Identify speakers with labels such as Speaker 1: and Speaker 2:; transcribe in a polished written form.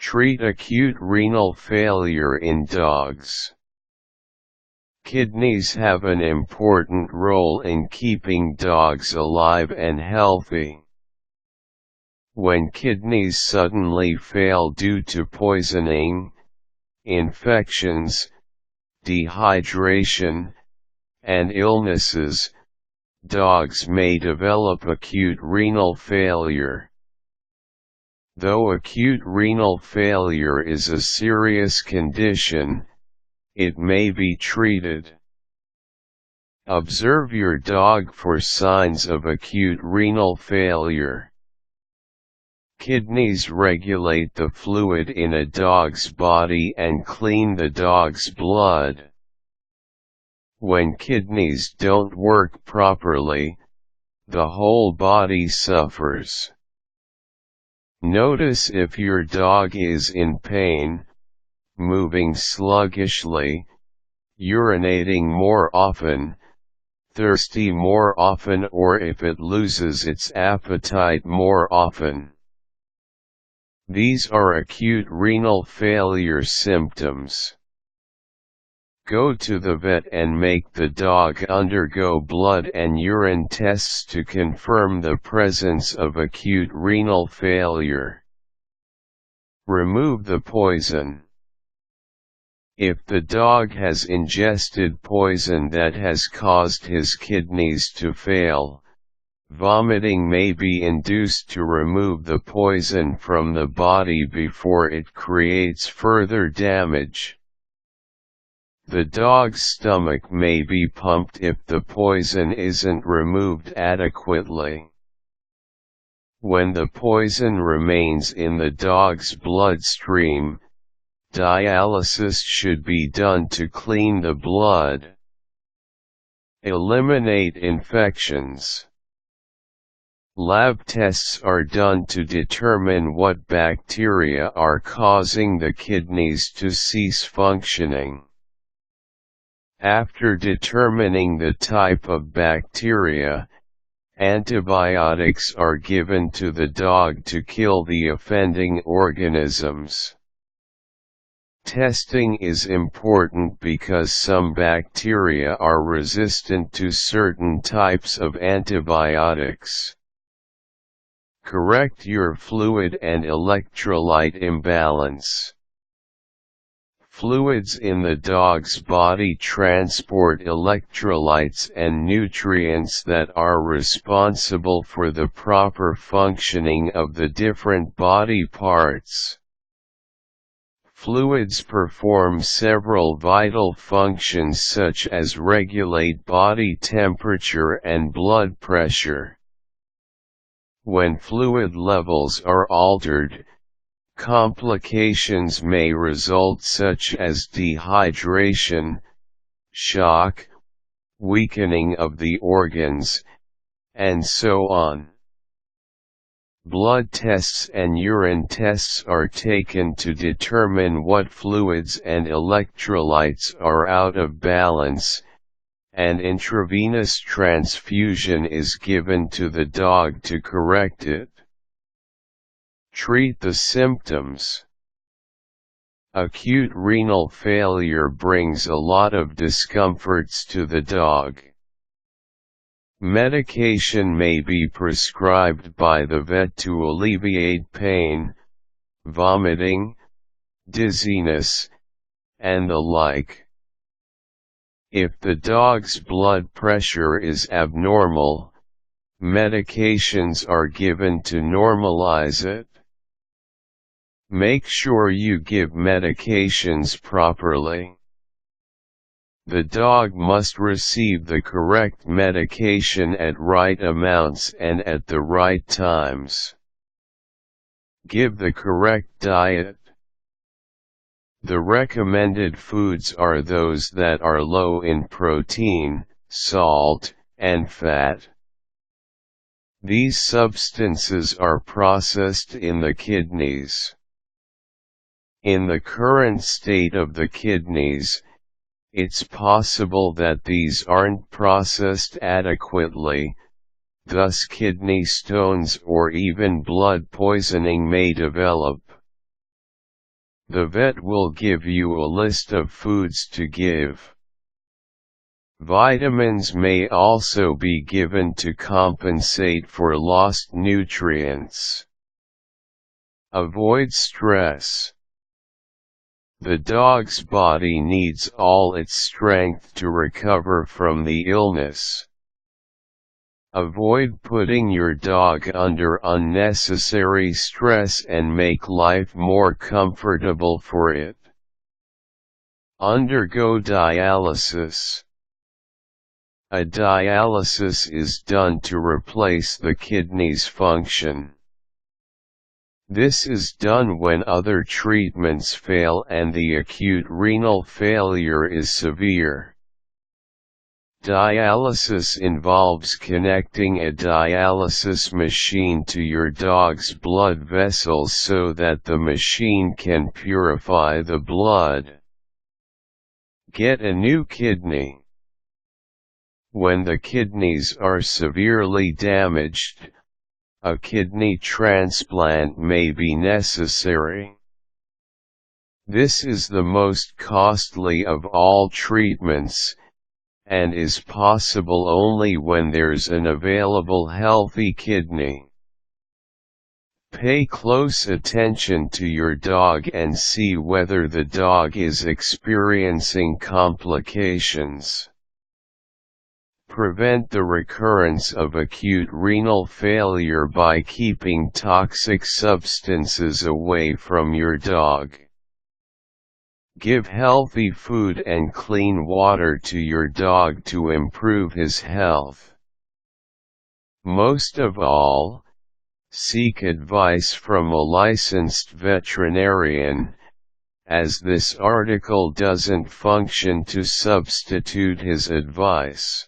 Speaker 1: Treat acute renal failure in dogs. Kidneys have an important role in keeping dogs alive and healthy. When kidneys suddenly fail due to poisoning, infections, dehydration, and illnesses, dogs may develop acute renal failure. Though acute renal failure is a serious condition, it may be treated. Observe your dog for signs of acute renal failure. Kidneys regulate the fluid in a dog's body and clean the dog's blood. When kidneys don't work properly, the whole body suffers. Notice if your dog is in pain, moving sluggishly, urinating more often, thirsty more often, or if it loses its appetite more often. These are acute renal failure symptoms. Go to the vet and make the dog undergo blood and urine tests to confirm the presence of acute renal failure. Remove the poison. If the dog has ingested poison that has caused his kidneys to fail, vomiting may be induced to remove the poison from the body before it creates further damage. The dog's stomach may be pumped if the poison isn't removed adequately. When the poison remains in the dog's bloodstream, dialysis should be done to clean the blood. Eliminate infections. Lab tests are done to determine what bacteria are causing the kidneys to cease functioning. After determining the type of bacteria, antibiotics are given to the dog to kill the offending organisms. Testing is important because some bacteria are resistant to certain types of antibiotics. Correct your fluid and electrolyte imbalance. Fluids in the dog's body transport electrolytes and nutrients that are responsible for the proper functioning of the different body parts. Fluids perform several vital functions such as regulate body temperature and blood pressure. When fluid levels are altered, complications may result such as dehydration, shock, weakening of the organs, and so on. Blood tests and urine tests are taken to determine what fluids and electrolytes are out of balance, and intravenous transfusion is given to the dog to correct it. Treat the symptoms. Acute renal failure brings a lot of discomforts to the dog. Medication may be prescribed by the vet to alleviate pain, vomiting, dizziness, and the like. If the dog's blood pressure is abnormal, medications are given to normalize it. Make sure you give medications properly. The dog must receive the correct medication at right amounts and at the right times. Give the correct diet. The recommended foods are those that are low in protein, salt, and fat. These substances are processed in the kidneys. In the current state of the kidneys, it's possible that these aren't processed adequately, thus kidney stones or even blood poisoning may develop. The vet will give you a list of foods to give. Vitamins may also be given to compensate for lost nutrients. Avoid stress. The dog's body needs all its strength to recover from the illness. Avoid putting your dog under unnecessary stress and make life more comfortable for it. Undergo dialysis. A dialysis is done to replace the kidney's function. This is done when other treatments fail and the acute renal failure is severe. Dialysis involves connecting a dialysis machine to your dog's blood vessels so that the machine can purify the blood. Get a new kidney. When the kidneys are severely damaged, a kidney transplant may be necessary. This is the most costly of all treatments, and is possible only when there's an available healthy kidney. Pay close attention to your dog and see whether the dog is experiencing complications. Prevent the recurrence of acute renal failure by keeping toxic substances away from your dog. Give healthy food and clean water to your dog to improve his health. Most of all, seek advice from a licensed veterinarian, as this article doesn't function to substitute his advice.